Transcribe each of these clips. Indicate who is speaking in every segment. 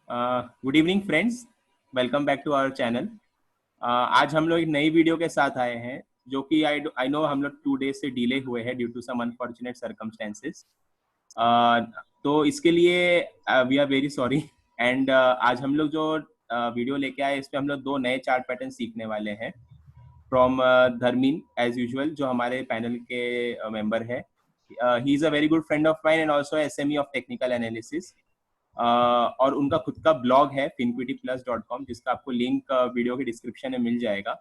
Speaker 1: Good evening friends, welcome back to our channel. आज हम लोग एक नई वीडियो के साथ आए हैं जो कि आई नो हम लोग 2 डेज से डिले हुए हैं due to some unfortunate circumstances. तो इसके लिए we are very sorry. And आज हम लोग जो वीडियो लेके आए इसमें हम लोग 2 नए चार्ट पैटर्न सीखने वाले हैं फ्रॉम धर्मीन एज यूजुअल, जो हमारे पैनल के मेंबर है। ही is a very good friend of mine and also SME of technical analysis. और उनका खुद का ब्लॉग है finquityplus.com, जिसका आपको लिंक वीडियो के डिस्क्रिप्शन में मिल जाएगा।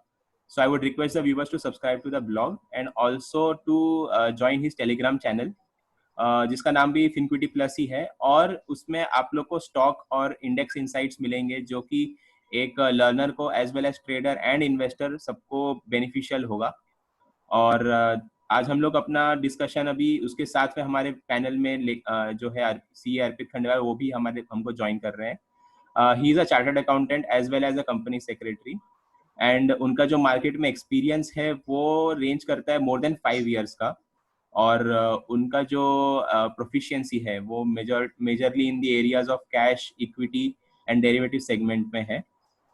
Speaker 1: So I would request the viewers to subscribe to the blog and also to join his Telegram channel, जिसका नाम भी फिनक्विटी प्लस ही है। और उसमें आप लोग को स्टॉक और इंडेक्स इनसाइट्स मिलेंगे जो कि एक लर्नर को as well as trader and investor सबको बेनिफिशियल होगा। और आज हम लोग अपना डिस्कशन अभी उसके साथ में हमारे पैनल में जो है सी अर्पित खंडेलवाल, वो भी हमको ज्वाइन कर रहे हैं। He is a chartered accountant as well as a company secretary and उनका जो मार्केट में एक्सपीरियंस है वो रेंज करता है मोर देन 5 ईयर्स का। और उनका जो प्रोफिशिएंसी है वो majorly in the areas of cash, equity and derivative segment में है।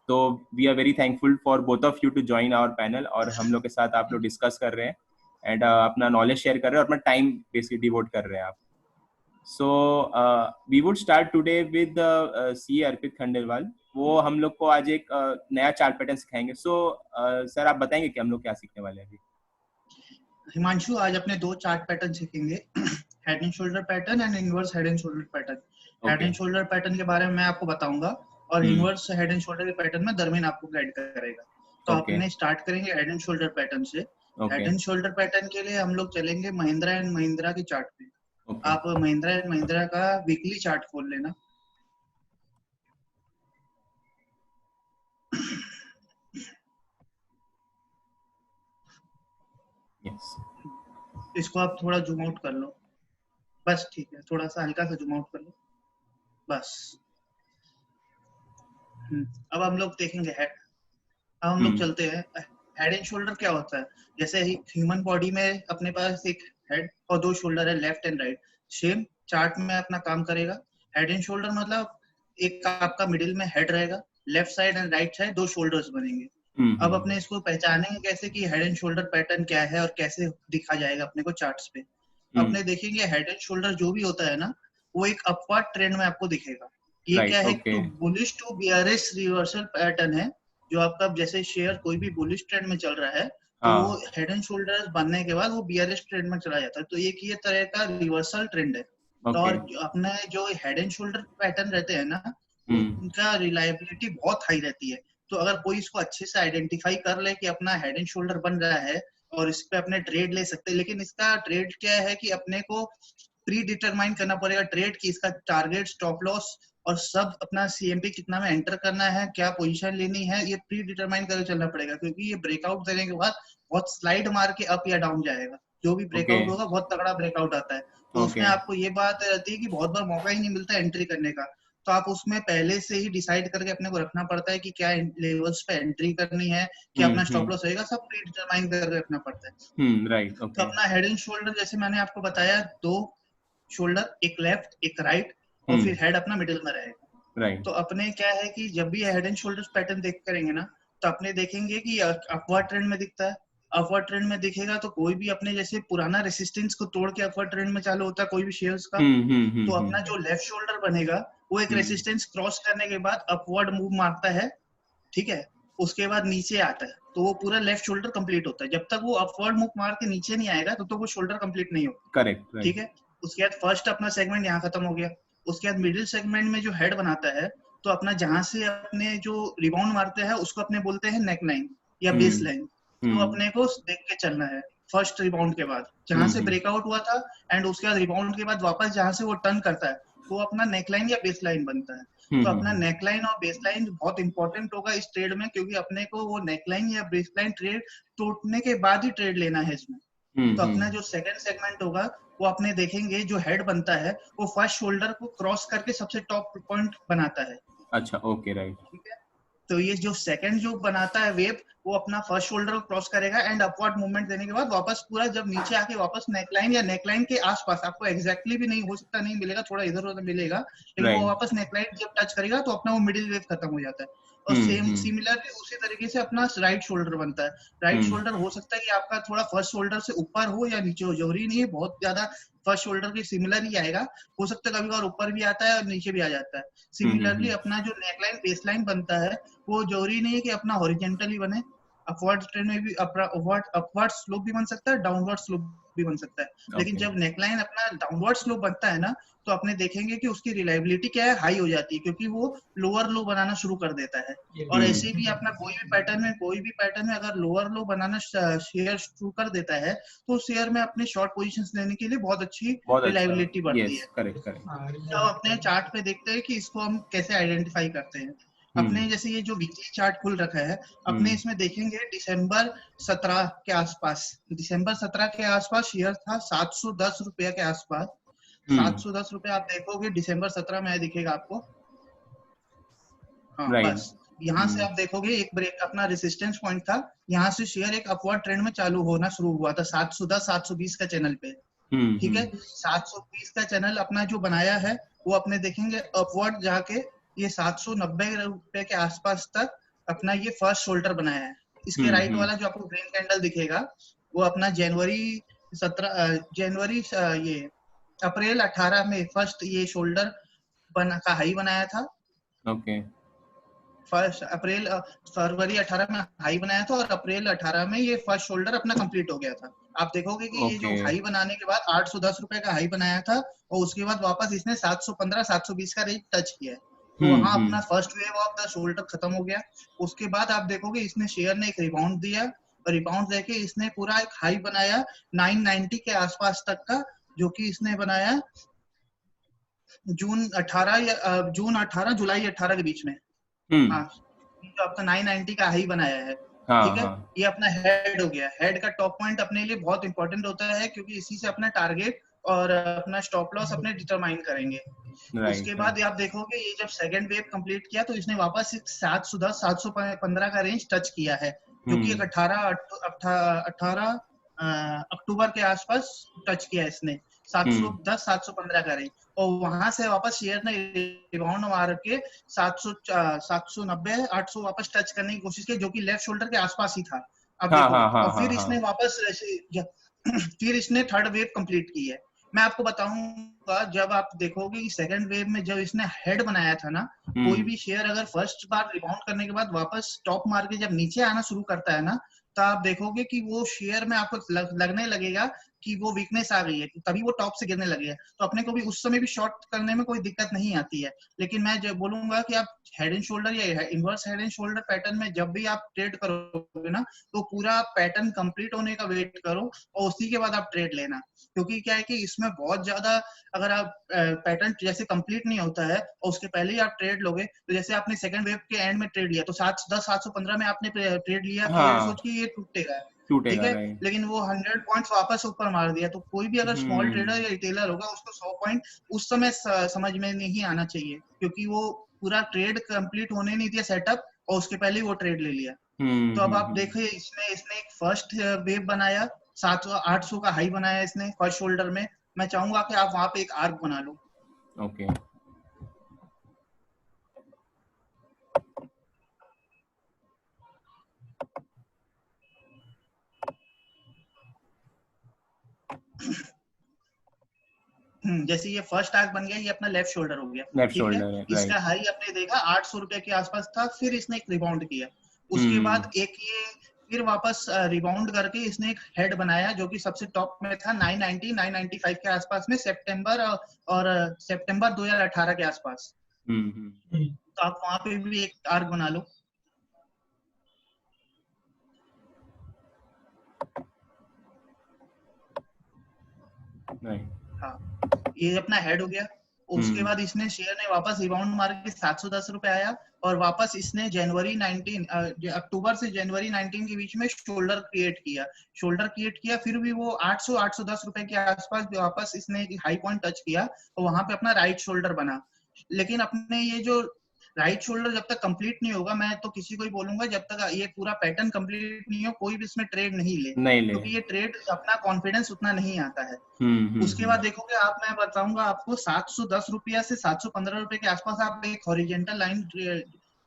Speaker 1: तो we are very thankful for both of you to join our panel, और हम लोग के साथ आप लोग डिस्कस कर रहे हैं एंड अपना नॉलेज शेयर कर रहे हैं और अपना टाइम बेसिकली डिवोट कर रहे हैं आप। So we would start today with C Arpit Khandelwal. वो हम लोग को आज एक नया चार्ट पैटर्न सिखाएंगे। सो सर, आप बताएंगे कि हम लोग क्या सीखने वाले हैं अभी?
Speaker 2: हिमांशु, आज अपने 2 चार्ट पैटर्न सीखेंगे, head and shoulder pattern and inverse head and shoulder pattern. Head and shoulder pattern के बारे में मैं आपको बताऊंगा और इनवर्स हेड एंड शोल्डर के पैटर्न में धर्मीन आपको गाइड करेगा। तो अपने स्टार्ट करेंगे हेड एंड शोल्डर पैटर्न से। हेड एंड शोल्डर पैटर्न के लिए हम लोग चलेंगे महिंद्रा एंड महिंद्रा के चार्ट पे। आप महिंद्रा एंड महिंद्रा का वीकली चार्ट खोल लेना। इसको आप थोड़ा जूम आउट कर लो, बस ठीक है, थोड़ा सा हल्का सा जूम आउट कर लो बस। अब हम लोग देखेंगे हेड। अब हम लोग चलते हैं। हेड एंड शोल्डर क्या होता है? जैसे ह्यूमन बॉडी में अपने पास एक हेड और 2 शोल्डर है, left and right. Same chart में अपना काम करेगा। हेड एंड शोल्डर मतलब एक आपका मिडिल में हेड रहेगा, left side and right side 2 shoulders बनेंगे। अब अपने इसको पहचानेंगे कैसे कि हेड एंड शोल्डर पैटर्न क्या है और कैसे दिखा जाएगा अपने को चार्ट्स पे। अपने देखेंगे हेड एंड शोल्डर जो भी होता है ना, वो एक अपवर्ड ट्रेंड में आपको दिखेगा। ये क्या है? To bullish to bearish reversal pattern है। जो आपका जैसे शेयर कोई भी बुलिश ट्रेंड में चल रहा है तो वो हेड एंड शोल्डर बनने के बाद वो बियरिश ट्रेंड में चला जाता है। तो एक ये तरह का रिवर्सल ट्रेंड है। तो और अपने जो हेड एंड शोल्डर पैटर्न रहते हैं ना, उनका रिलायबिलिटी बहुत हाई रहती है। तो अगर कोई इसको अच्छे से आइडेंटिफाई कर ले कि अपना हेड एंड शोल्डर बन रहा है और इस पे अपने ट्रेड ले सकते हैं। लेकिन इसका ट्रेड क्या है कि अपने को प्री डिटरमाइन करना पड़ेगा ट्रेड की, इसका टारगेट, स्टॉप लॉस और सब अपना सीएमपी कितना में एंटर करना है, क्या पोजीशन लेनी है, ये प्री डिटरमाइन करके चलना पड़ेगा। क्योंकि ये ब्रेकआउट देने के बाद बहुत स्लाइड मार के अप या डाउन जाएगा। जो भी ब्रेकआउट होगा बहुत तगड़ा ब्रेकआउट आता है। तो उसमें आपको ये बात रहती है कि बहुत बार मौका ही नहीं मिलता एंट्री करने का। तो आप उसमें पहले से ही डिसाइड करके अपने को रखना पड़ता है कि क्या लेवल्स पे एंट्री करनी है, क्या अपना स्टॉप लॉस होएगा, सब प्री डिटरमाइन करके रखना पड़ता है।
Speaker 1: राइट।
Speaker 2: तो अपना हेड एंड शोल्डर जैसे मैंने आपको बताया, 2 शोल्डर, एक लेफ्ट एक राइट, और फिर हेड अपना मिडिल में रहेगा। तो अपने क्या है कि जब भी हेड एंड शोल्डर पैटर्न देख करेंगे ना, तो अपने देखेंगे कि अपवर्ड ट्रेंड में दिखता है। अपवर्ड ट्रेंड में दिखेगा तो कोई भी अपने जैसे पुराना रेसिस्टेंस को तोड़ के अपवर्ड ट्रेंड में चालू होता है कोई भी शेयर्स का, तो अपना जो लेफ्ट शोल्डर बनेगा वो एक रेसिस्टेंस क्रॉस करने के बाद अपवर्ड मूव मारता है, ठीक है। उसके बाद नीचे आता है तो वो पूरा लेफ्ट शोल्डर कंप्लीट होता है। जब तक वो अपवर्ड मूव मार के नीचे नहीं आएगा तब तक वो शोल्डर कंप्लीट नहीं होता।
Speaker 1: करेक्ट,
Speaker 2: ठीक है। उसके बाद फर्स्ट अपना सेगमेंट यहाँ खत्म हो गया। उसके बाद मिडिल सेगमेंट में जो हेड बनाता है, तो अपना जहां से अपने जो रिबाउंड मारते हैं उसको अपने बोलते हैं नेक लाइन या बेस लाइन। तो अपने को देख के चलना है फर्स्ट रिबाउंड के बाद जहां से ब्रेकआउट हुआ था, एंड उसके बाद रिबाउंड के बाद वापस जहां से वो टर्न करता है वो अपना नेक लाइन या बेस लाइन बनता है। तो अपना नेक लाइन और बेस लाइन बहुत इंपॉर्टेंट होगा इस ट्रेड में, क्योंकि अपने को वो नेक लाइन या बेस लाइन ट्रेड टूटने के बाद ही ट्रेड लेना है इसमें। तो अपना जो सेकंड सेगमेंट होगा वो अपने देखेंगे जो हेड बनता है वो फर्स्ट शोल्डर को क्रॉस करके सबसे टॉप पॉइंट बनाता है।
Speaker 1: अच्छा, ओके, राइट।
Speaker 2: ठीक है। तो ये जो सेकंड जो बनाता है वेव, वो अपना फर्स्ट शोल्डर को क्रॉस करेगा एंड अपवर्ड मूवमेंट देने के बाद वापस पूरा जब नीचे आके वापस नेकलाइन या नेकलाइन के आसपास, आपको एग्जैक्टली भी नहीं हो सकता, नहीं मिलेगा, थोड़ा इधर उधर मिलेगा, लेकिन वो
Speaker 1: राइट।
Speaker 2: वापस नेकलाइन जब टच करेगा तो अपना वो मिडिल वेव खत्म हो जाता है। और सेम सिमिलरली उसी तरीके से अपना राइट शोल्डर बनता है। राइट शोल्डर हो सकता है कि आपका थोड़ा फर्स्ट शोल्डर से ऊपर हो या नीचे हो, जरूरी नहीं है बहुत ज्यादा फर्स्ट शोल्डर के सिमिलर ही आएगा, हो सकता है कभी और ऊपर भी आता है और नीचे भी आ जाता है। सिमिलरली अपना जो नेकलाइन बेसलाइन बनता है वो जरूरी नहीं है कि अपना हॉरिजेंटली बने, अपवर्ड ट्रेंड में भी अपवर्ड स्लोप भी बन सकता है, डाउनवर्ड स्लोप भी बन सकता है। लेकिन जब नेकलाइन अपना डाउनवर्ड स्लोप बनता है ना, तो अपने देखेंगे कि उसकी रिलायबिलिटी क्या है, हाई हो जाती है, क्योंकि वो लोअर लो बनाना शुरू कर देता है। और ऐसे भी अपना कोई भी पैटर्न में अगर लोअर लो बनाना शेयर शुरू कर देता है, तो शेयर में अपने शॉर्ट पोजीशंस लेने के लिए बहुत अच्छी रिलायबिलिटी बढ़ती है। तो अपने चार्ट पे देखते हैं कि इसको हम कैसे आइडेंटिफाई करते हैं। अपने जैसे ये जो वीकली चार्ट खुल रखा है, अपने इसमें देखेंगे दिसंबर 17 के आसपास शेयर था 710 रुपया के आसपास। 710 रुपए आप देखोगे दिसंबर 17 में दिखेगा आपको। हाँ बस यहाँ से आप देखोगे एक ब्रेक अपना रेसिस्टेंस पॉइंट था, यहाँ से शेयर एक अपवर्ड ट्रेंड में चालू होना शुरू हुआ था 710 720 का चैनल पे। ठीक है, 720 का चैनल अपना जो बनाया है वो अपने देखेंगे अपवर्ड जाके ये 790 रुपए के आसपास तक अपना ये फर्स्ट शोल्डर बनाया है। इसके राइट वाला जो आपको ग्रीन कैंडल दिखेगा वो अपना ये अप्रैल 18 में फर्स्ट ये शोल्डर का हाई बनाया था। फरवरी 18 में हाई बनाया था और अप्रैल 18 में ये फर्स्ट शोल्डर अपना कंप्लीट हो गया था। आप देखोगे कि ये जो हाई बनाने के बाद 810 रुपए का हाई बनाया था और उसके बाद वापस इसने 715 720 का रेंज टच किया है, तो वहां अपना first wave of the shoulder खत्म हो गया। उसके बाद आप देखोगे इसने शेयर ने एक रिबाउंड दिया और रिबाउंड देके इसने पूरा एक हाई बनाया 990 के आसपास तक का, जो कि इसने बनाया जून 18 जुलाई 18 के बीच में। हाँ, जो आपका 990 का हाई बनाया है। ठीक है, ये अपना हेड हो गया। हेड का टॉप पॉइंट अपने लिए बहुत इंपॉर्टेंट होता है, क्योंकि इसी से अपना टारगेट और अपना स्टॉप लॉस अपने डिटरमाइन करेंगे। उसके बाद आप देखोगे ये जब सेकंड वेव कंप्लीट किया तो इसने वापस 715 का रेंज टच किया है, जो कि एक 18 अक्टूबर के आसपास टच किया इसने 710 715 का रेंज। और वहां से वापस शेयर ने रिबाउंड मार के 790 800 वापस टच करने की कोशिश की, जो कि लेफ्ट शोल्डर के आसपास ही था। अब देखो और फिर इसने वापस फिर इसने थर्ड वेव कंप्लीट की है। मैं आपको बताऊंगा, जब आप देखोगे सेकंड वेव में जब इसने हेड बनाया था ना, कोई भी शेयर अगर फर्स्ट बार रिबाउंड करने के बाद वापस टॉप मार के जब नीचे आना शुरू करता है ना, तो आप देखोगे कि वो शेयर में आपको लगने लगेगा कि वो वीकनेस आ गई है, तभी वो टॉप से गिरने लगे हैं। तो अपने को भी उस समय भी शॉर्ट करने में कोई दिक्कत नहीं आती है। लेकिन मैं जब बोलूंगा कि आप हेड एंड शोल्डर या inverse head and shoulder pattern में जब भी आप ट्रेड करोगे ना, तो पूरा पैटर्न कंप्लीट होने का वेट करो और उसी के बाद आप ट्रेड लेना। क्योंकि क्या है कि इसमें बहुत ज्यादा, अगर आप पैटर्न जैसे कंप्लीट नहीं होता है और उसके पहले ही आप ट्रेड लोगे, तो जैसे आपने सेकंड वेव के एंड में ट्रेड लिया तो 710 715 में आपने ट्रेड लिया कि ये सोच के ये टूटेगा, ठीक है, लेकिन वो 100 पॉइंट्स वापस ऊपर मार दिया। तो कोई भी अगर स्मॉल ट्रेडर या रिटेलर होगा, उसको 100 पॉइंट उस समय समझ में नहीं आना चाहिए, क्योंकि वो पूरा ट्रेड कंप्लीट होने नहीं दिया सेटअप और उसके पहले ही वो ट्रेड ले लिया। तो अब आप देखिए इसने एक फर्स्ट वेव बनाया 700 800 का हाई बनाया इसने फर्स्ट शोल्डर में। मैं चाहूंगा कि आप वहां पे एक आर्क बना लो।
Speaker 1: ओके
Speaker 2: जैसे ये फर्स्ट आर्क बन गया, ये अपना लेफ्ट शोल्डर हो गया, ठीक है। इसका हाई आपने देखा 800 रुपए के आसपास था, फिर इसने एक रिबाउंड किया। उसके बाद एक ये फिर वापस रिबाउंड करके इसने एक हेड बनाया, जो कि सबसे टॉप में था 990 995 के आसपास में सितंबर 2018 के आसपास। तो आप वहां पे भी एक आर्क बना लो। हाँ, ये अपना हेड हो गया। उसके बाद इसने शेयर ने वापस रिबाउंड मार के 710 रुपए आया और वापस इसने अक्टूबर से जनवरी 19 के बीच में शोल्डर क्रिएट किया। फिर भी वो 800 810 रुपए के आसपास वापस इसने हाई पॉइंट टच किया और वहां पे अपना राइट शोल्डर बना। लेकिन अपने ये जो राइट शोल्डर जब तक कंप्लीट नहीं होगा, मैं तो किसी को ही बोलूंगा जब तक ये पूरा पैटर्न कंप्लीट नहीं हो कोई भी इसमें ट्रेड नहीं ले,
Speaker 1: नहीं ले।
Speaker 2: क्योंकि ये ट्रेड अपना कॉन्फिडेंस उतना नहीं आता है। उसके बाद
Speaker 1: हम्म।
Speaker 2: देखोगे आप, मैं बताऊंगा आपको 710 रुपया से 715 रुपए के आसपास आप एक हॉरिजेंटल लाइन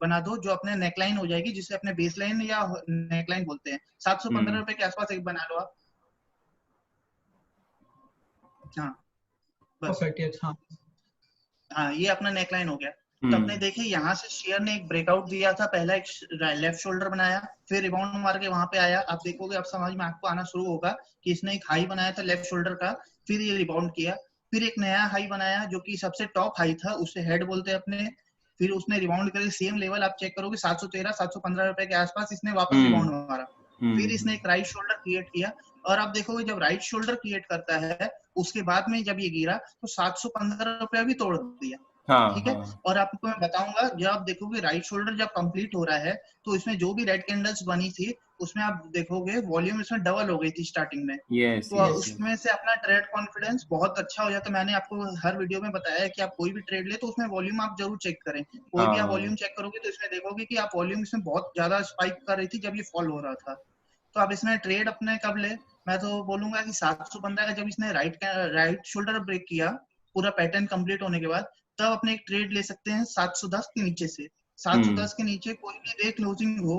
Speaker 2: बना दो जो अपने नेकलाइन हो जाएगी, जिसे अपने बेस लाइन या नेकलाइन बोलते हैं। 715 रुपए के आसपास एक बना लो आप। हाँ बस, हाँ ये अपना नेकलाइन हो गया। तो अपने देखिए यहाँ से शेयर ने एक ब्रेकआउट दिया था, पहला एक लेफ्ट शोल्डर बनाया, फिर रिबाउंड मार के वहां पे आया। आप देखोगे, आप समझ में आपको आना शुरू होगा कि इसने एक हाई बनाया था लेफ्ट शोल्डर का, फिर ये रिबाउंड किया, फिर एक नया हाई बनाया जो कि सबसे टॉप हाई था, उसे हेड बोलते हैं अपने। फिर उसने रिबाउंड करके सेम लेवल आप चेक करोगे 713 715 रुपए के आसपास इसने वापस रिबाउंड मारा। फिर इसने एक राइट शोल्डर क्रिएट किया, और आप देखोगे जब राइट शोल्डर क्रिएट करता है उसके बाद में जब ये गिरा तो 715 रुपया भी तोड़ दिया। ठीक है। और आपको मैं बताऊंगा, जब आप देखोगे राइट शोल्डर जब कंप्लीट हो रहा है तो इसमें जो भी रेड कैंडल्स बनी थी उसमें आप देखोगे वॉल्यूम इसमें डबल हो गई थी स्टार्टिंग में। तो उसमें से अपना ट्रेड कॉन्फिडेंस बहुत अच्छा हो जाता है। मैंने आपको हर वीडियो में बताया है कि आप कोई भी ट्रेड ले तो उसमें वॉल्यूम आप जरूर चेक करें। कोई भी आप वॉल्यूम चेक करोगे तो इसमें देखोगे कि आप वॉल्यूम इसमें बहुत ज्यादा स्पाइक कर रही थी जब ये फॉल हो रहा था। तो आप इसमें ट्रेड अपने कब ले, मैं तो बोलूंगा कि 715 का जब इसने राइट शोल्डर ब्रेक किया पूरा पैटर्न कंप्लीट होने के बाद, तब अपने एक ट्रेड ले सकते हैं 710 के नीचे से। 710 के नीचे कोई भी डे क्लोजिंग हो,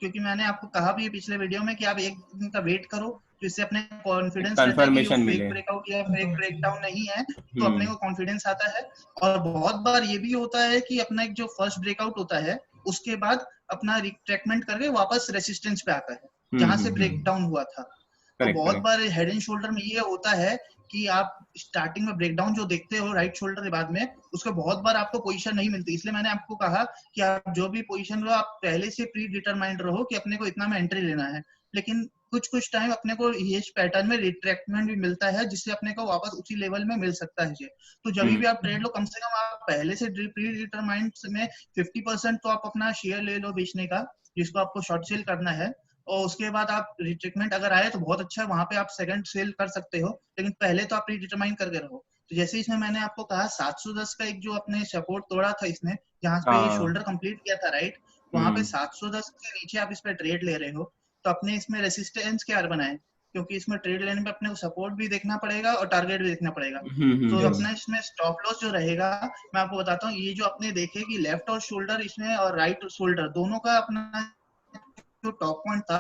Speaker 2: क्योंकि मैंने आपको कहा भी पिछले वीडियो में कि आप एक दिन का वेट करो, जिससे अपने कॉन्फिडेंस रहता है कि ये फेक ब्रेकआउट या फेक ब्रेकडाउन नहीं है, तो अपने को कॉन्फिडेंस आता है। और बहुत बार ये भी होता है कि अपना एक जो फर्स्ट ब्रेकआउट होता है उसके बाद अपना रिट्रैक्टमेंट करके वापस रेसिस्टेंस पे आता है जहां से ब्रेकडाउन हुआ था। तो बहुत बार हेड एंड शोल्डर में ये होता है कि आप स्टार्टिंग में ब्रेकडाउन जो देखते हो राइट शोल्डर के बाद में, उसके बहुत बार आपको पोजीशन नहीं मिलती। इसलिए मैंने आपको कहा कि आप जो भी पोजीशन लो आप पहले से प्री डिटरमाइंड रहो कि अपने को इतना में एंट्री लेना है। लेकिन कुछ टाइम अपने को ये पैटर्न में रिट्रैक्टमेंट भी मिलता है जिससे अपने को वापस उसी लेवल में मिल सकता है। तो जब भी आप ट्रेड लो कम से कम आप पहले से प्री डिटरमाइंड में 50% तो आप अपना शेयर ले लो बेचने का, जिसको आपको शॉर्ट सेल करना है। और उसके बाद आप रिट्रेक्टमेंट अगर आए तो बहुत अच्छा है, वहां पे आप सेकंड सेल कर सकते हो, लेकिन पहले तो आप प्री डिटरमाइन करके रहो। तो जैसे इसमें मैंने आपको कहा 710 का एक जो अपने सपोर्ट तोड़ा था इसने, जहां पे ये शोल्डर कंप्लीट किया था राइट, वहां पे 710 के नीचे आप इस पे ट्रेड ले रहे हो, तो अपने इसमें रेसिस्टेंस क्या बनाए, क्योंकि इसमें ट्रेड लेने में अपने को सपोर्ट भी देखना पड़ेगा और टारगेट भी देखना पड़ेगा। तो अपना इसमें स्टॉप लॉस जो रहेगा मैं आपको बताता हूँ। ये जो अपने देखे कि लेफ्ट और शोल्डर इसमें और राइट शोल्डर दोनों का अपना जो टॉप पॉइंट था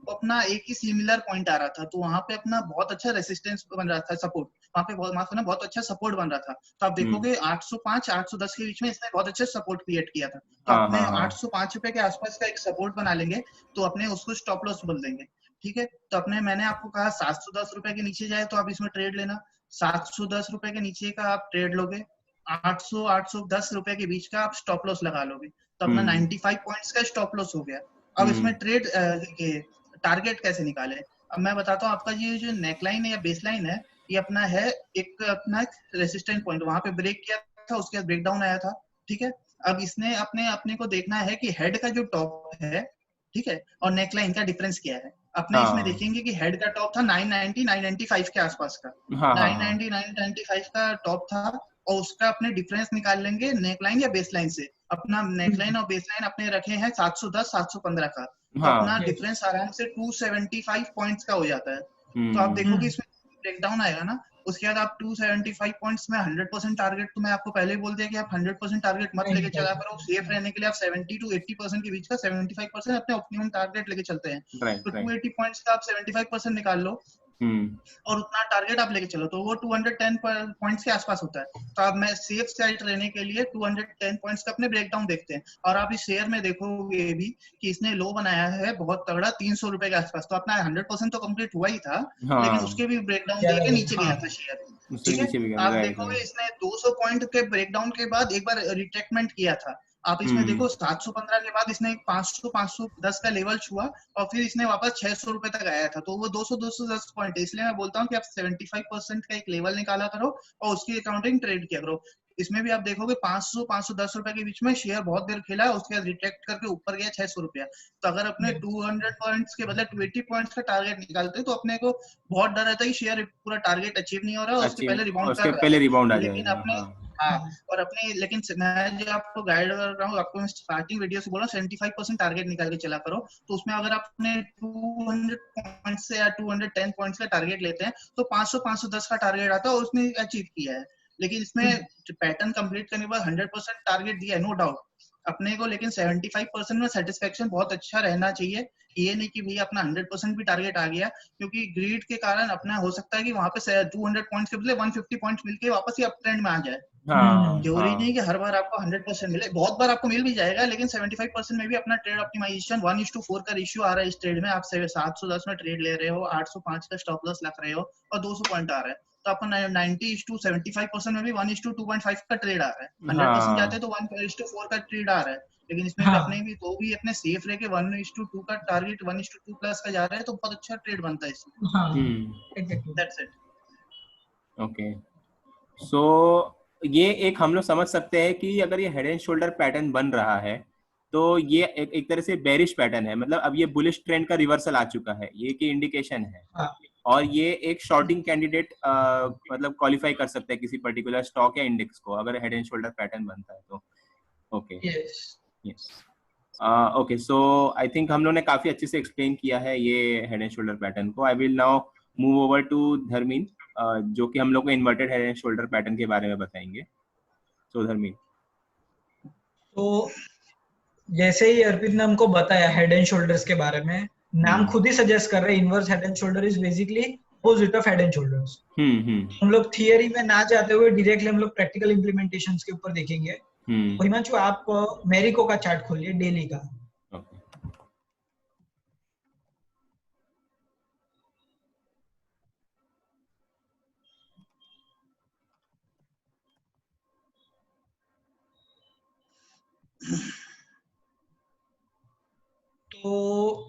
Speaker 2: वो अपना एक ही सिमिलर पॉइंट आ रहा था, तो वहां पे अपना बहुत अच्छा रेसिस्टेंस बन रहा था, सपोर्ट वहां पे बहुत अच्छा सपोर्ट बन रहा था। तो आप देखोगे 805 810 के बीच में इसने बहुत अच्छा सपोर्ट क्रिएट किया था। तो अपने 805 रुपए के आसपास का एक सपोर्ट बना लेंगे तो अपने उसको स्टॉप लॉस बोल देंगे। ठीक है। तो अपने मैंने आपको कहा 710 रुपए के नीचे जाए तो आप इसमें ट्रेड लेना, 710 रुपए के नीचे का आप ट्रेड लोगे, 800 810 रुपए के बीच का आप स्टॉप लॉस लगा लोगे, तो अपना 95 पॉइंट्स का स्टॉप लॉस हो गया। अब इसमें ट्रेड टारगेट कैसे निकाले, अब मैं बताता हूँ। आपका ये जो नेकलाइन है या बेसलाइन है, ये अपना है एक अपना रेसिस्टेंट पॉइंट, वहां पे ब्रेक किया था, उसके बाद ब्रेकडाउन आया था। ठीक है। अब इसने अपने को देखना है कि हेड का जो टॉप है, ठीक है, और नेकलाइन का डिफरेंस क्या है। अपने इसमें देखेंगे कि हेड का टॉप था 990 995 के आसपास का, 990 995 का टॉप था, और उसका अपने डिफरेंस निकाल लेंगे नेकलाइन या बेसलाइन से। अपना नेकलाइन और बेसलाइन अपने रखे हैं 710 715 का, तो अपना डिफरेंस आराम से 275 पॉइंट्स का हो जाता है। तो आप देखोगे इसमें ब्रेकडाउन आएगा ना, उसके बाद आप 275 पॉइंट्स में 100% टारगेट, तो मैं आपको पहले ही बोल दिया कि आप 100% टारगेट मत लेके चला करो। सेफ रहने के लिए आप 70 to 80% के बीच का 75% अपने ऑप्टिमम टारगेट लेके चलते हैं। तो 280 पॉइंट्स का आप 75% निकाल लो और उतना टारगेट आप लेके चलो, तो वो 210 पॉइंट्स के आसपास होता है। तो अब मैं सेफ साइड रहने के लिए 210 पॉइंट्स का अपने ब्रेकडाउन देखते हैं। और आप इस शेयर में देखोगे भी कि इसने लो बनाया है बहुत तगड़ा 300 रुपए के आसपास, तो अपना 100% तो कंप्लीट हुआ ही था, लेकिन उसके भी ब्रेकडाउन देके नीचे गया था शेयर। ठीक है। आप देखोगे इसने 200 पॉइंट के ब्रेकडाउन के बाद एक बार रिट्रैक्टमेंट किया था। आप इसमें देखो 715 के बाद इसने 500 510 का लेवल छुआ और फिर इसने वापस 600 रुपए तक आया था, तो वो 200 210 पॉइंट है। इसलिए मैं बोलता हूँ कि आप 75% का एक लेवल निकाला करो और उसकी अकाउंटिंग ट्रेड किया करो। इसमें भी आप देखोगे 500-510 रुपए के बीच में शेयर बहुत देर खेला, उसके बाद रिट्रैक्ट करके ऊपर गया 600 रुपया। तो अगर अपने 200 पॉइंट्स के बदले 280 पॉइंट्स का टारगेट निकालते हैं तो अपने को बहुत डर रहता है कि शेयर पूरा टारगेट अचीव नहीं हो रहा है, उसके पहले रिबाउंड कर रहा
Speaker 1: पहले
Speaker 2: है।
Speaker 1: रिबाउंड आ
Speaker 2: लेकिन
Speaker 1: जाएगा।
Speaker 2: अपने
Speaker 1: हाँ
Speaker 2: और अपने लेकिन मैं जो आपको गाइड कर रहा हूँ, आपको मैं स्टार्टिंग वीडियो से बोल रहा हूँ 75% टारगेट निकाल के चला करो। तो उसमें अगर आपने 200 पॉइंट्स से या 210 पॉइंट्स का टारगेट लेते हैं तो 500-510 का टारगेट आता है और उसने अचीव किया है। लेकिन इसमें पैटर्न कंप्लीट करने के बाद 100% टारगेट दिया है, नो डाउट अपने को, लेकिन 75% में सेटिस्फेक्शन बहुत अच्छा रहना चाहिए। ये नहीं कि भैया अपना 100% भी टारगेट आ गया, क्योंकि ग्रीड के कारण अपना हो सकता है कि वहां पे 200 पॉइंट्स के बदले 150 पॉइंट्स मिलके वापस ही अप ट्रेंड में आ जाए। जरूरी नहीं कि हर बार आपको 100% मिले, बहुत बार आपको मिल भी जाएगा, लेकिन 75% में भी अपना ट्रेड ऑप्टिमाइजेशन 1:4 का रेशियो आ रहा है इस ट्रेड में। आप 710 में ट्रेड ले रहे हो, 805 का स्टॉप लॉस रख रहे हो और 200 पॉइंट आ रहा है, तो आपको 90:75% में भी 1:2.5 का ट्रेड आ रहा है। 100% जाते हैं तो 1:4 का ट्रेड आ रहा है। लेकिन इसमें भी अपने भी तो भी अपने सेफ रह के 1:2 का टारगेट 1:2 प्लस का जा रहा है, तो बहुत अच्छा ट्रेड बनता है इसमें। That's it.
Speaker 1: ओके, सो ये एक हम लोग समझ सकते हैं कि अगर ये हेड एंड शोल्डर पैटर्न बन रहा है तो ये एक तरह से बेरिश पैटर्न है, मतलब अब ये बुलिश ट्रेंड का रिवर्सल आ चुका है, ये की इंडिकेशन है। और ये एक शॉर्टिंग कैंडिडेट मतलब क्वालिफाई कर सकता है किसी पर्टिकुलर स्टॉक या इंडेक्स को, अगर हेड एंड शोल्डर पैटर्न बनता है तो। Okay, yes, okay, so I think हम लोगों ने काफी अच्छे से एक्सप्लेन किया है ये हेड एंड शोल्डर पैटर्न को। I will now move over to Dharmin, जो कि हम लोग को inverted head and shoulder pattern के बारे में बताएंगे। सो धर्मीन।
Speaker 3: तो जैसे ही अर्पित ने हमको बताया हेड एंड शोल्डर्स के बारे में, नाम खुद ही सजेस्ट कर रहे हैं, inverse head and shoulder is basically opposite of head and shoulders. हम लोग थियरी में ना जाते हुए डायरेक्टली हम लोग प्रैक्टिकल इंप्लीमेंटेशंस के ऊपर देखेंगे। हिमांशु, आप मेरिको का चार्ट खोलिए डेली का। तो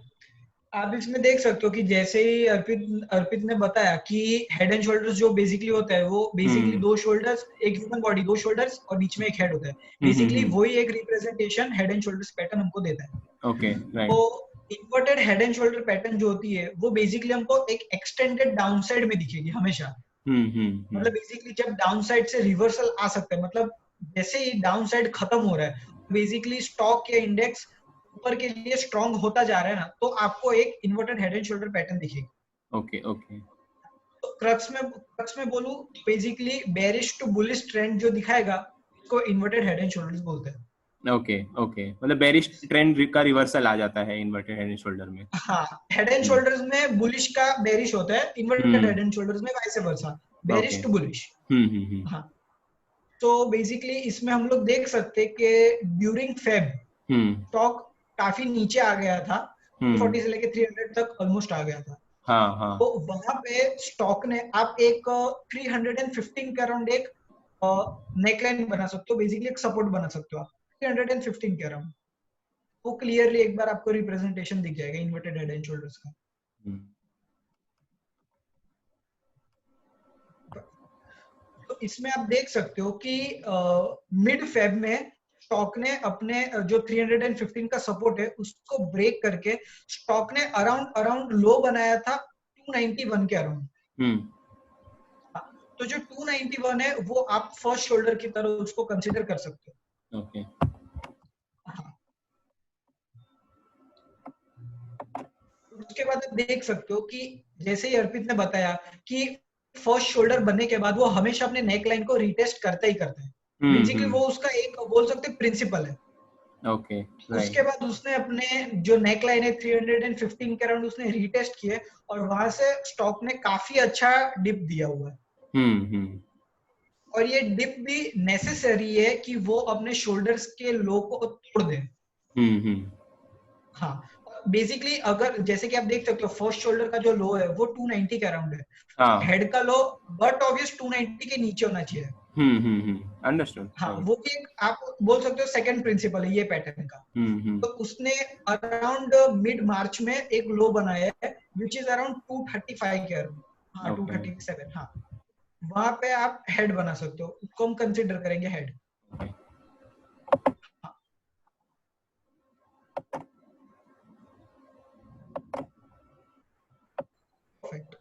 Speaker 3: आप इसमें देख सकते हो कि जैसे ही अर्पित ने बताया कि हेड एंड शोल्डर्स जो बेसिकली होता है वो बेसिकली दो शोल्डर्स, एक ह्यूमन बॉडी, दो शोल्डर्स और बीच में एक हेड होता है। बेसिकली वही एक representation head and shoulders pattern हमको देता है।
Speaker 1: Okay, right.
Speaker 3: तो inverted head and shoulder pattern जो होती है वो बेसिकली हमको एक एक्सटेंडेड डाउन साइड में दिखेगी हमेशा। मतलब बेसिकली जब डाउन साइड से रिवर्सल आ सकता है, मतलब जैसे ही डाउन साइड खत्म हो रहा है बेसिकली स्टॉक या इंडेक्स ऊपर के लिए स्ट्रांग होता जा रहा है ना, तो आपको एक inverted head and shoulder pattern दिखेगी।
Speaker 1: Okay, okay.
Speaker 3: तो क्रक्स में बोलूं, basically bearish to bullish trend जो दिखाएगा उसको इन्वर्टेड हेड एंड शोल्डर्स बोलते हैं।
Speaker 1: ओके, ओके, मतलब बेरिश ट्रेंड का रिवर्सल आ जाता है इन्वर्टेड हेड एंड शोल्डर में।
Speaker 3: हाँ, हेड एंड शोल्डर्स में बुलिश का बेरिश होता है, इन्वर्टेड हेड एंड शोल्डर्स में vice versa, bearish to bullish. हाँ, तो बेसिकली इसमें हम लोग देख सकते कि ड्यूरिंग फेब स्टॉक काफी नीचे आ गया था, 40 से लेके 300 तक ऑलमोस्ट आ गया था।
Speaker 1: हाँ।
Speaker 3: तो वहां पे स्टॉक ने आप एक 315 के अराउंड एक नेकलाइन बना सकते हो, बेसिकली एक सपोर्ट बना सकते हो आप 315 के अराउंड। वो क्लियरली एक बार आपको रिप्रेजेंटेशन दिख जाएगा इन्वर्टेड हेड एंड शोल्डर्स का। तो इसमें आप देख सकते हो कि मिड फेब में स्टॉक ने अपने जो 315 का सपोर्ट है उसको ब्रेक करके स्टॉक ने अराउंड लो बनाया था 291 के अराउंड। तो जो 291 है वो आप फर्स्ट शोल्डर की तरह उसको कंसीडर कर सकते हो।
Speaker 1: ओके।
Speaker 3: हाँ, उसके बाद आप देख सकते हो कि जैसे ही अर्पित ने बताया कि फर्स्ट शोल्डर बनने के बाद वो हमेशा अपने नेक लाइन को रिटेस्ट करता ही करता है। बेसिकली वो उसका एक बोल सकते प्रिंसिपल है।
Speaker 1: ओके,
Speaker 3: उसके बाद उसने अपने जो नेक लाइन है 315 के अराउंड उसने रिटेस्ट किए और वहां से स्टॉक ने काफी अच्छा डिप दिया हुआ है। और ये डिप भी नेसेसरी है कि वो अपने शोल्डर्स के लो को तोड़ दे। हाँ, बेसिकली अगर जैसे कि आप देख सकते हो फर्स्ट शोल्डर का जो लो है वो 290 के अराउंड है। हेड का लो बट ऑब्वियस 290 के नीचे होना चाहिए।
Speaker 1: अंडरस्टूड।
Speaker 3: हाँ, वो भी एक आप बोल सकते हो सेकंड प्रिंसिपल है ये पैटर्न का। तो उसने अराउंड मिड मार्च में एक लो बनाया है व्हिच इज अराउंड 235 के अराउंड। हाँ, 237। हाँ, वहां पे आप हेड बना सकते हो, उसको हम कंसिडर करेंगे हेड। परफेक्ट।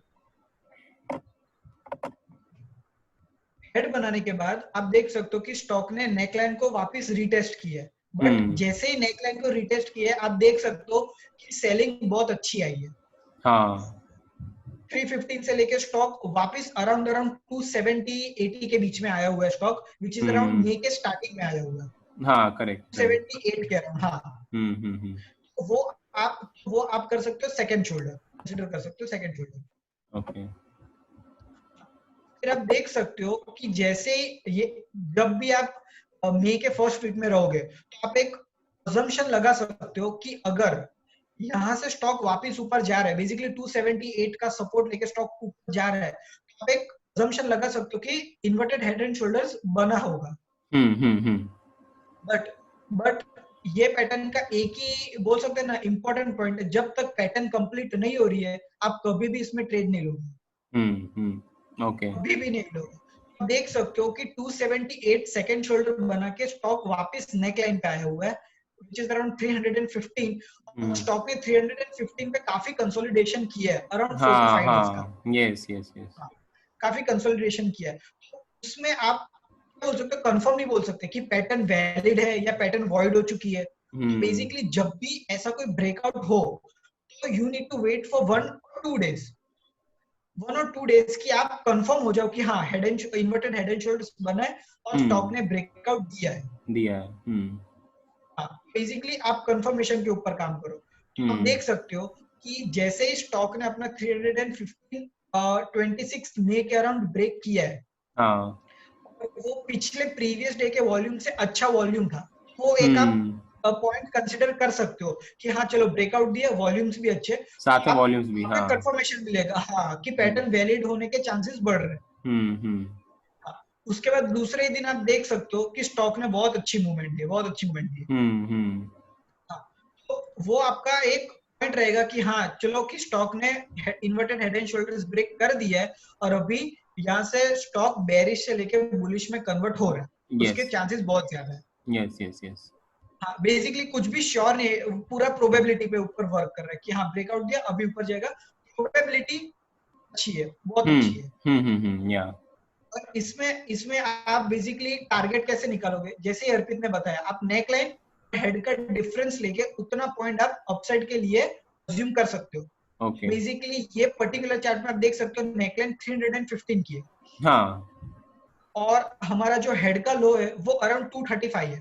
Speaker 3: हेड बनाने के बाद आप देख सकते हो कि स्टॉक ने नेकलाइन को वापस रीटेस्ट किया है, बट जैसे ही नेकलाइन को रीटेस्ट किया है आप देख सकते हो कि सेलिंग बहुत अच्छी आई है।
Speaker 1: हाँ
Speaker 3: 315 से लेके स्टॉक वापस अराउंड अराउंड 270 80 के बीच में आया हुआ है स्टॉक, विच इज अराउंड मे के स्टार्टिंग में आया हुआ है।
Speaker 1: हाँ करेक्ट
Speaker 3: 78 के अराउंड। हाँ
Speaker 1: हम्म।
Speaker 3: वो आप कर सकते हो सेकंड शोल्डर, कंसीडर कर सकते हो सेकंड शोल्डर।
Speaker 1: ओके
Speaker 3: फिर आप देख सकते हो कि जैसे ये जब भी आप मई के फर्स्ट वीक में रहोगे तो आप एक अजम्पशन लगा सकते हो कि अगर यहाँ से स्टॉक वापस ऊपर जा रहा है, बेसिकली 278 का सपोर्ट लेके स्टॉक ऊपर जा रहा है, तो आप एक अजम्पशन लगा सकते हो कि इन्वर्टेड हेड एंड शोल्डर्स बना होगा। बट बट ये पैटर्न का एक ही बोल सकते हैं ना इंपॉर्टेंट पॉइंट है, जब तक पैटर्न कंप्लीट नहीं हो रही है आप कभी भी इसमें ट्रेड नहीं लोगे।
Speaker 1: ओके
Speaker 3: कभी भी नहीं लोगे। आप देख सकते हो कि 278 सेकंड शोल्डर बना के स्टॉक वापस नेक लाइन पे आया हुआ है, which is around 315। स्टॉक ने 315 पे काफी कंसोलिडेशन किया है अराउंड 4 to 5 डेज का।
Speaker 1: यस यस यस
Speaker 3: काफी कंसोलिडेशन किया है। तो उसमें आप बोल सकते हो, कंफर्म नहीं बोल सकते कि पैटर्न वैलिड है या पैटर्न वॉइड हो चुकी है। बेसिकली जब भी ऐसा कोई ब्रेकआउट हो तो you need to wait for 1 or 2 days कि आप कंफर्म हो जाओ कि हाँ head and inverted head and shoulders बना है और स्टॉक ने ब्रेकआउट दिया है। हाँ बेसिकली आप कंफर्मेशन के ऊपर काम करो। आप देख सकते हो कि जैसे ही स्टॉक ने अपना 315 26 मई के अराउंड ब्रेक किया है, वो पिछले प्रीवियस डे के वॉल्यूम से अच्छा वॉल्यूम था, वो एक आप पॉइंट कंसीडर कर सकते हो कि हाँ चलो ब्रेकआउट दिया, वॉल्यूम्स भी अच्छे,
Speaker 1: साथ में वॉल्यूम्स भी हाँ
Speaker 3: कंफर्मेशन मिलेगा हाँ कि पैटर्न वैलिड होने के चांसेस बढ़ रहे हैं। उसके बाद दूसरे दिन आप देख सकते हो कि स्टॉक ने बहुत अच्छी मूवमेंट दी। तो वो आपका एक पॉइंट रहेगा कि हाँ चलो कि स्टॉक ने inverted head and shoulders break कर दिया है और अभी यहाँ से स्टॉक बेरिश से लेके बुलिश में कन्वर्ट हो रहा है। उसके चांसेस बहुत ज्यादा है।
Speaker 1: यस
Speaker 3: हाँ बेसिकली कुछ भी श्योर नहीं है, पूरा प्रोबेबिलिटी पे ऊपर वर्क कर रहा है कि हाँ ब्रेकआउट दिया अभी ऊपर जाएगा, प्रोबेबिलिटी अच्छी है, बहुत अच्छी है। और इसमें आप बेसिकली टारगेट कैसे निकालोगे, जैसे ही अर्पित ने बताया, आप नेक लाइन हेड का डिफरेंस लेके उतना पॉइंट आप अपसाइड के लिए अज्यूम कर सकते हो। बेसिकली ये पर्टिकुलर चार्ट में आप देख सकते हो नेकलाइन 315 की है और हमारा जो हेड का लो है वो अराउंड 235 है।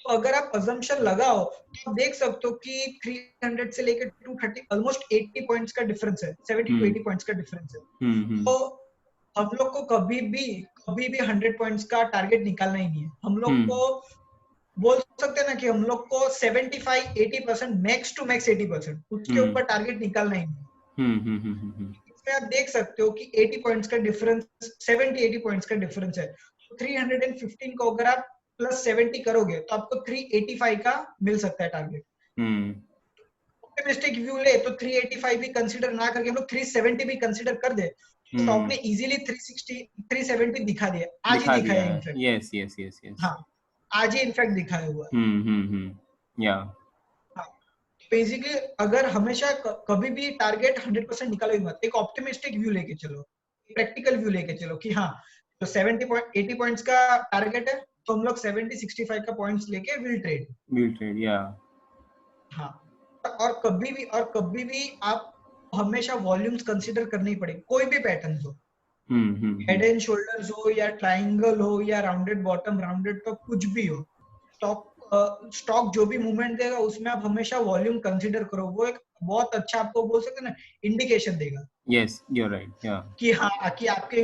Speaker 3: तो अगर आप अजम्पशन लगाओ तो आप देख सकते हो कि 300 से लेकर 230 ऑलमोस्ट 80 पॉइंट्स का डिफरेंस है, 70 to 80 पॉइंट्स का डिफरेंस है। तो हम लोग को कभी भी 100 पॉइंट्स का टारगेट निकालना ही नहीं है। हम लोग को बोल सकते हैं ना कि हम लोग को 75-80% मैक्स टू मैक्स 80%, उसके ऊपर टारगेट निकालना ही नहीं। इसमें आप देख सकते हो कि 80 पॉइंट्स का डिफरेंस, 70-80 पॉइंट्स का डिफरेंस है। 315 को अगर आप प्लस 70 करोगे तो आपको 385 का मिल सकता है टारगेट। ऑप्टिमिस्टिक व्यू ले तो 385 भी कंसीडर ना करके हम लोग 370 भी कंसीडर कर दे, स्टॉक ने इजीली 360 370 दिखा दिया, आज ही दिखाया इनफैक्ट।
Speaker 1: यस
Speaker 3: हाँ आज ही इनफैक्ट दिखाया हुआ है। बेसिकली अगर हमेशा कभी भी टारगेट 100% निकालो ही मत, एक ऑप्टिमिस्टिक व्यू लेके चलो, प्रैक्टिकल व्यू लेके चलो कि हाँ तो 80 पॉइंट्स का टारगेट है तो हम लोग 70-65 का पॉइंट्स लेके विल ट्रेड
Speaker 1: या
Speaker 3: हाँ। और कभी भी आप हमेशा वॉल्यूम्स कंसीडर करने ही पड़ेंगे, कोई भी पैटर्न हो, हेड एंड शोल्डर्स हो या ट्राइंगल हो या राउंडेड बॉटम, राउंडेड टॉप, कुछ भी हो, स्टॉक जो भी मूवमेंट देगा उसमें आप हमेशा वॉल्यूम कंसीडर करो। वो एक बहुत अच्छा आपको बोल सकते हैं ना इंडिकेशन देगा।
Speaker 1: यस यू आर राइट
Speaker 3: कि हाँ कि आपके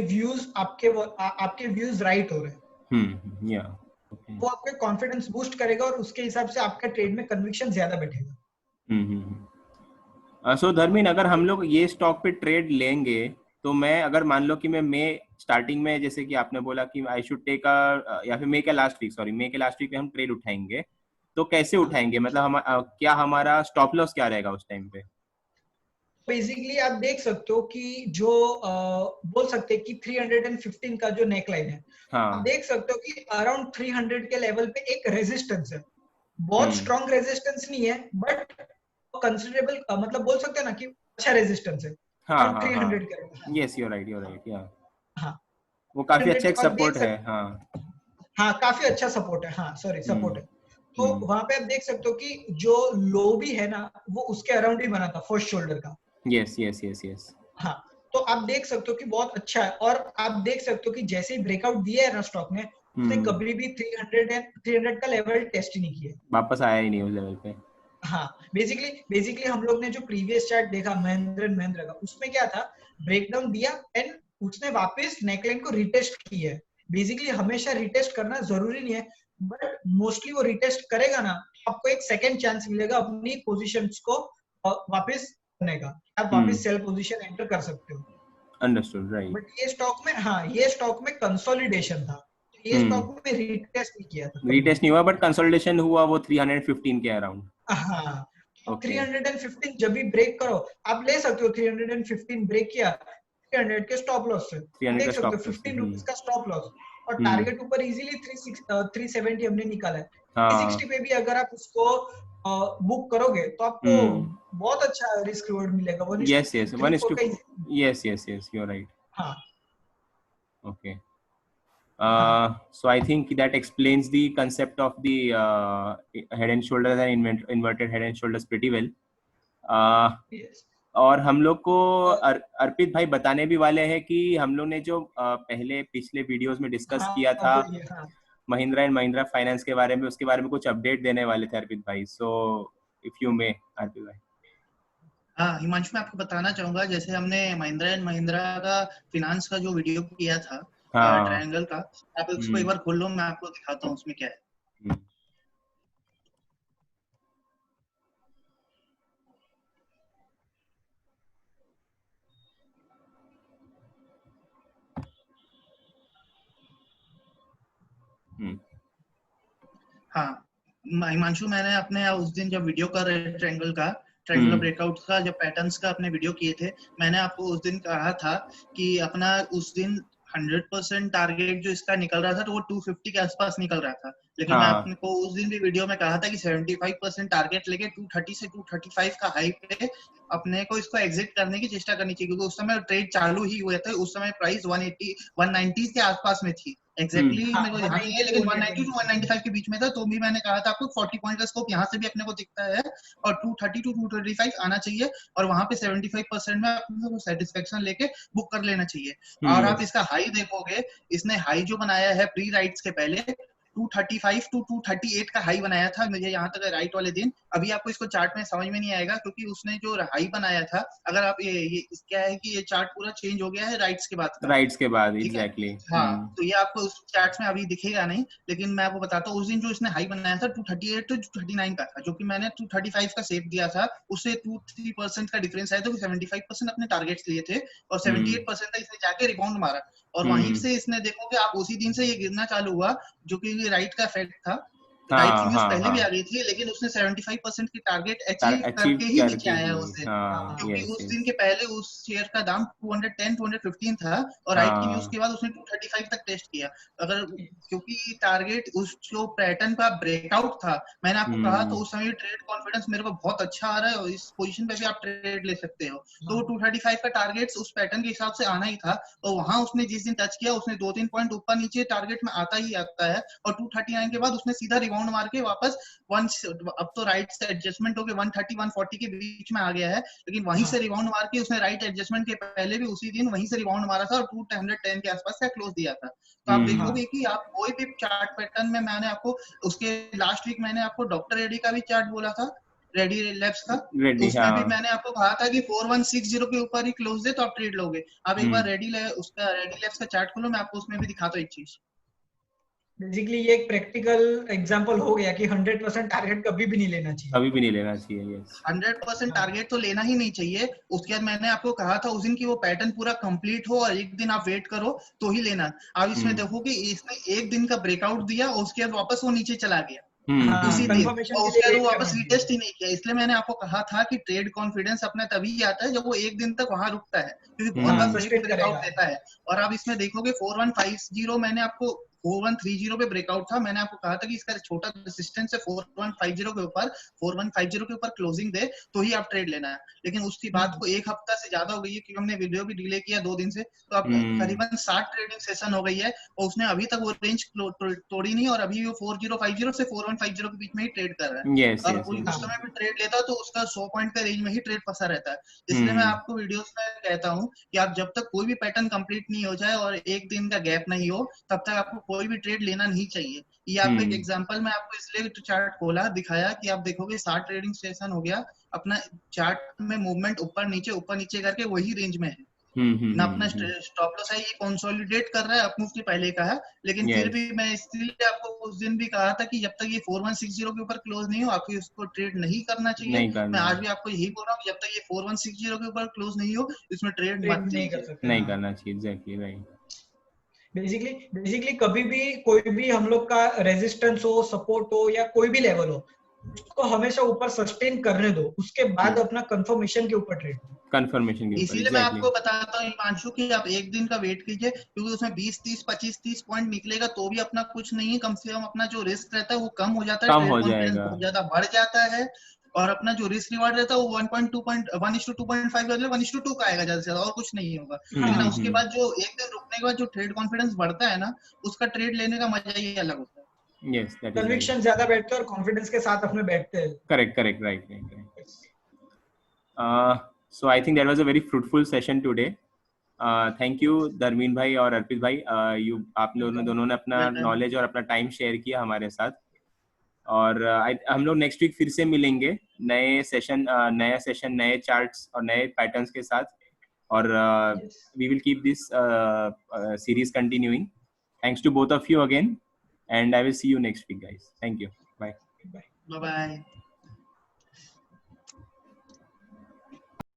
Speaker 3: व्यूज राइट हो रहे हैं। वो आपके कॉन्फिडेंस बूस्ट करेगा और उसके हिसाब से आपका ट्रेड में कन्विक्शन ज्यादा बैठेगा।
Speaker 1: सो धर्मीन, अगर हम लोग ये स्टॉक पे ट्रेड लेंगे तो मैं अगर मान लो कि मैं स्टार्टिंग में जैसे कि आपने बोला कि आई शुड टेक या फिर मे के लास्ट वीक में हम ट्रेड उठाएंगे, तो कैसे उठाएंगे, मतलब हम क्या हमारा स्टॉप लॉस क्या रहेगा उस टाइम पे?
Speaker 3: बेसिकली आप देख सकते हो कि जो बोल सकते हैं कि 315 का जो नेकलाइन है,
Speaker 1: हाँ.
Speaker 3: आप देख सकते हो कि अराउंड 300 के लेवल पे एक रेजिस्टेंस है, बहुत स्ट्रॉन्ग रेजिस्टेंस नहीं है बट कंसिडरेबल, मतलब बोल सकते हैं ना कि अच्छा रेजिस्टेंस है।
Speaker 1: हाँ,
Speaker 3: और 300 के लेवल,
Speaker 1: यस यू राइट या
Speaker 3: हाँ
Speaker 1: वो काफी अच्छा
Speaker 3: 300
Speaker 1: एक
Speaker 3: और देख
Speaker 1: सपोर्ट है. हाँ.
Speaker 3: हाँ काफी अच्छा सपोर्ट है, हाँ सॉरी सपोर्ट है। तो वहां पे आप देख सकते हो कि जो लो भी है ना वो उसके अराउंड ही बना था फर्स्ट शोल्डर का।
Speaker 1: यस.
Speaker 3: हाँ, तो आप देख सकते हो कि बहुत अच्छा है, और आप देख सकते हो कि जैसे ही ब्रेकआउट दिया है ना स्टॉक ने, उसने कभी भी 300 का लेवल टेस्ट ही नहीं किया,
Speaker 1: वापस आया ही नहीं उस लेवल पे.
Speaker 3: हाँ बेसिकली हम लोग ने जो प्रीवियस चार्ट देखा महेंद्र एंड महेंद्र का, उसमें क्या था, ब्रेकडाउन दिया एंड उसने वापस नेकलाइन को रिटेस्ट किया है। बेसिकली हमेशा रिटेस्ट करना जरूरी नहीं है, बट मोस्टली वो रिटेस्ट करेगा ना, आपको एक सेकंड चांस मिलेगा अपनी पोजीशंस को वापस करने का, आप वापस सेल पोजीशन एंटर कर सकते हो।
Speaker 1: Understood right.
Speaker 3: बट ये स्टॉक में, हाँ ये स्टॉक में कंसोलिडेशन था, ये स्टॉक में रिटेस्ट नहीं किया था,
Speaker 1: रिटेस्ट नहीं हुआ बट कंसोलिडेशन हुआ वो 315 के अराउंड.
Speaker 3: हाँ
Speaker 1: Okay.
Speaker 3: 315 जब भी ब्रेक करो आप ले सकते हो, 315 ब्रेक किया 300 के स्टॉप लॉस से,
Speaker 1: 300
Speaker 3: देख
Speaker 1: का
Speaker 3: सकते हो
Speaker 1: स्टॉप लॉस.
Speaker 3: 15 रुपीज का स्टॉप लॉस, और टारगेट ऊपर इजीली 370 हमने निकाला है।
Speaker 1: हाँ.
Speaker 3: 360 पे भी अगर आप उसको बुक करोगे तो आपको बहुत अच्छा रिस्क रिवॉर्ड मिलेगा, 1:3 का
Speaker 1: yes you're right.
Speaker 3: हाँ.
Speaker 1: Okay. So I think that explains the concept of the head and shoulders and inverted head and shoulders pretty well.
Speaker 3: Yes.
Speaker 1: और हम लोग को अर्पित भाई बताने भी वाले हैं कि हम लोग ने जो पहले पिछले वीडियोस में डिस्कस किया था महिंद्रा एंड महिंद्रा फाइनेंस के बारे में, उसके बारे में कुछ अपडेट देने वाले थे अर्पित भाई. सो इफ यू मे अर्पित भाई.
Speaker 2: हाँ हिमांशु, मैं आपको बताना चाहूंगा, जैसे हमने महिंद्रा एंड महिंद्रा का फिनांस का जो वीडियो किया था ट्रायंगल का, आप उसको एक बार खोल लो, मैं आपको दिखाता हूँ उसमें क्या है. हाँ हिमांशु, मैंने अपने उस दिन जब वीडियो कर रहे ट्रायंगुलर ब्रेकआउट का जब पैटर्न्स का अपने वीडियो किए थे, मैंने आपको उस दिन कहा था कि अपना उस दिन 100% टारगेट जो इसका निकल रहा था तो वो 250 के आसपास निकल रहा था, लेकिन मैं आपको उस दिन भी वीडियो में कहा था कि 75% टारगेट लेके 230 से 235 का हाई पे अपने को इसको एग्जिट करने की चेष्टा करनी चाहिए, क्योंकि उस समय ट्रेड चालू ही हुए थे, उस समय प्राइस 180 190 के आसपास में थी एग्जैक्टली मेरे को ध्यान नहीं है, लेकिन 190 टू 195 के बीच में था, तो भी मैंने कहा था आपको 40 पॉइंट का स्कोप यहाँ से भी अपने को दिखता है और 230 टू 235 आना चाहिए और वहां पे 75% में अपने को सेटिस्फेक्शन लेके बुक कर लेना चाहिए। और आप इसका हाई देखोगे, इसने हाई जो बनाया है प्री राइट्स के पहले 235 टू 238 का हाई बनाया था मुझे यहाँ तक राइट वाले दिन। अभी आपको इसको चार्ट में समझ में नहीं आएगा क्योंकि उसने जो हाई बनाया था, अगर आप ये क्या है कि ये चार्ट पूरा चेंज हो गया है राइट्स के बाद
Speaker 1: एग्जैक्टली
Speaker 2: हाँ, तो ये आपको उस चार्ट में अभी दिखेगा नहीं, लेकिन मैं आपको बताता हूँ उस दिन जो इसने हाई बनाया था 238 टू 239 का था, जो कि मैंने 235 का सेव दिया था, उससे 2-3% का डिफरेंस आया, तो 75% अपने टारगेट्स लिए थे और 78% तक इसने जाके रिबाउंड मारा और वहीं से इसने देखोगे आप उसी दिन से ये गिरना चालू हुआ, जो कि राइट का इफेक्ट था। राइट की न्यूज़ पहले भी आ गई थी, लेकिन उसने 75% की टारगेट अचीव करके ही नीचे आया उसे, क्योंकि उस दिन के पहले उस शेयर का दाम 210-215 था और राइट की न्यूज़ के बाद उसने 235 तक टेस्ट किया। अगर क्योंकि टारगेट उस जो पैटर्न का ब्रेकआउट था, मैंने आपको कहा तो उस समय ट्रेड कॉन्फिडेंस मेरे को बहुत अच्छा आ रहा है और इस पोजीशन पे भी आप ट्रेड ले सकते हो, तो 235 का टारगेट उस पैटर्न के हिसाब से आना ही था और वहां उसने जिस दिन टच किया उसने 2-3 पॉइंट ऊपर नीचे टारगेट में आता ही आता है और 239 के बाद उसने सीधा रिबाउंड मार के वापस अब तो राइट से एडजस्टमेंट होके 130-140 के बीच में आ गया है, लेकिन वहीं से रिबाउंड मार के उसने राइट एडजस्टमेंट के पहले भी उसी दिन वहीं से रिबाउंड मारा था और 210 के आसपास का क्लोज दिया था। तो आप देखोगे कि आप कोई भी चार्ट पैटर्न में, मैंने आपको उसके लास्ट वीक मैंने आपको डॉक्टर रेड्डी का भी चार्ट बोला था, रेडी लैब्स का, उसमें भी मैंने आपको कहा था कि 4160 के ऊपर ही क्लोज दे तो आप ट्रेड लोगे। आप एक बार रेडी लैब्स का चार्ट खोलो, मैं आपको उसमें भी दिखाता हूं एक चीज।
Speaker 3: बेसिकली ये एक प्रैक्टिकल एग्जांपल हो गया कि 100% टारगेट कभी भी नहीं लेना चाहिए,
Speaker 1: कभी भी नहीं लेना चाहिए। यस
Speaker 2: 100% टारगेट तो लेना ही नहीं चाहिए। उसके बाद मैंने आपको कहा था उस दिन की वो पैटर्न पूरा कंप्लीट हो और एक दिन आप वेट करो तो ही लेना। आप इसमें देखो कि इसने एक दिन का ब्रेकआउट दिया और उसके बाद वापस वो नीचे चला गया, उसी दिन
Speaker 3: कंफर्मेशन
Speaker 2: और
Speaker 3: के
Speaker 2: उसके
Speaker 3: लिए
Speaker 2: बाद वो
Speaker 3: wait
Speaker 2: वापस
Speaker 3: करना
Speaker 2: रीटेस्ट ही नहीं किया। इसलिए मैंने आपको कहा था कि ट्रेड कॉन्फिडेंस अपना तभी आता है जब वो एक दिन तक वहां रुकता है, क्योंकि बहुत बार
Speaker 3: सस्टेन
Speaker 2: ब्रेकआउट
Speaker 3: करेगा।
Speaker 2: देता है। और आप इसमें देखोगे 4150 मैंने आपको 4130 पे ब्रेकआउट था, मैंने आपको कहा था कि इसका छोटा रेजिस्टेंस है 4150 के ऊपर, 4150 के ऊपर क्लोजिंग दे तो ही आप ट्रेड लेना है। लेकिन उसकी बात को एक हफ्ता से ज्यादा हो गई है, क्योंकि हमने वीडियो भी डिले किया 2 दिन से, तो अब करीबन 60 ट्रेडिंग सेशन हो गई है और उसने अभी तक वो रेंज तोड़ी नहीं, और अभी वो 4050 से 4150 के बीच में ही ट्रेड कर रहा है।
Speaker 1: यस
Speaker 2: और
Speaker 1: यस
Speaker 2: कोई
Speaker 1: यस
Speaker 2: उस समय भी ट्रेड लेता तो उसका 100 पॉइंट का रेंज में ही ट्रेड फंसा रहता है। इसलिए मैं आपको वीडियोस में कहता हूँ कि आप जब तक कोई भी पैटर्न कंप्लीट नहीं हो जाए और एक दिन का गैप नहीं हो, तब तक आपको कोई भी ट्रेड लेना नहीं चाहिए। ये आपको एक एग्जांपल मैं आपको इसलिए चार्ट खोला दिखाया कि आप देखोगे 60 ट्रेडिंग सेशन हो गया, अपना चार्ट में मूवमेंट ऊपर नीचे करके वही रेंज में है ना, अपना स्टॉप लॉस है ये कंसोलिडेट कर रहा है, अपमूव की पहले का है। लेकिन फिर भी मैं इसलिए आपको उस दिन भी कहा था कि जब तक ये 4160 के ऊपर क्लोज नहीं हो आपको इसको ट्रेड नहीं करना चाहिए। मैं आज भी आपको यही बोल रहा हूँ, जब तक ये 4160 के ऊपर क्लोज नहीं हो इसमें ट्रेड मत
Speaker 3: नहीं कर
Speaker 2: कीजिए।
Speaker 3: सकते,
Speaker 1: नहीं करना चाहिए, एग्जैक्टली राइट।
Speaker 3: बेसिकली कभी भी कोई भी हम लोग का रेजिस्टेंस हो, सपोर्ट हो या कोई भी लेवल हो, उसको हमेशा ऊपर सस्टेन करने दो, उसके बाद अपना कंफर्मेशन के ऊपर ट्रेड दो।
Speaker 1: कंफर्मेशन के ऊपर,
Speaker 2: इसीलिए मैं आपको बताता हूँ हिमांशु कि आप एक दिन का वेट कीजिए, क्योंकि उसमें 20 30 25 30 पॉइंट निकलेगा तो भी अपना कुछ नहीं है, कम से कम अपना जो रिस्क रहता है वो कम हो जाता है,
Speaker 1: कम
Speaker 2: ट्रेड
Speaker 1: हो
Speaker 2: कॉन्फिडेंस
Speaker 1: जाएगा।
Speaker 2: बहुत ज्यादा बढ़ जाता है, और अपना जो रिस्क रिवार्ड रहता है वो 1:2.5 1:2 का आएगा ज्यादा से ज्यादा, और कुछ नहीं होगा। लेकिन उसके बाद जो एक दिन रुकने के बाद जो ट्रेड कॉन्फिडेंस बढ़ता है ना, उसका ट्रेड लेने का मजा ही अलग होता है।
Speaker 1: Yes, that is right.
Speaker 3: Conviction ज्यादा बैठते हैं और कॉन्फिडेंस के साथ अपने बैठते हैं।
Speaker 1: Correct, right. So I think that was a very fruitful session today. Thank you धर्मीन भाई और अर्पित भाई, आप लोगों दोनों ने अपना नॉलेज और अपना टाइम शेयर किया हमारे साथ। और हम लोग नेक्स्ट वीक फिर से मिलेंगे नया सेशन नए चार्ट्स और नए पैटर्न्स के साथ, और we will keep this series continuing. Thanks to both of you again, and I will see you next week, guys. Thank you. Bye.
Speaker 2: Bye bye.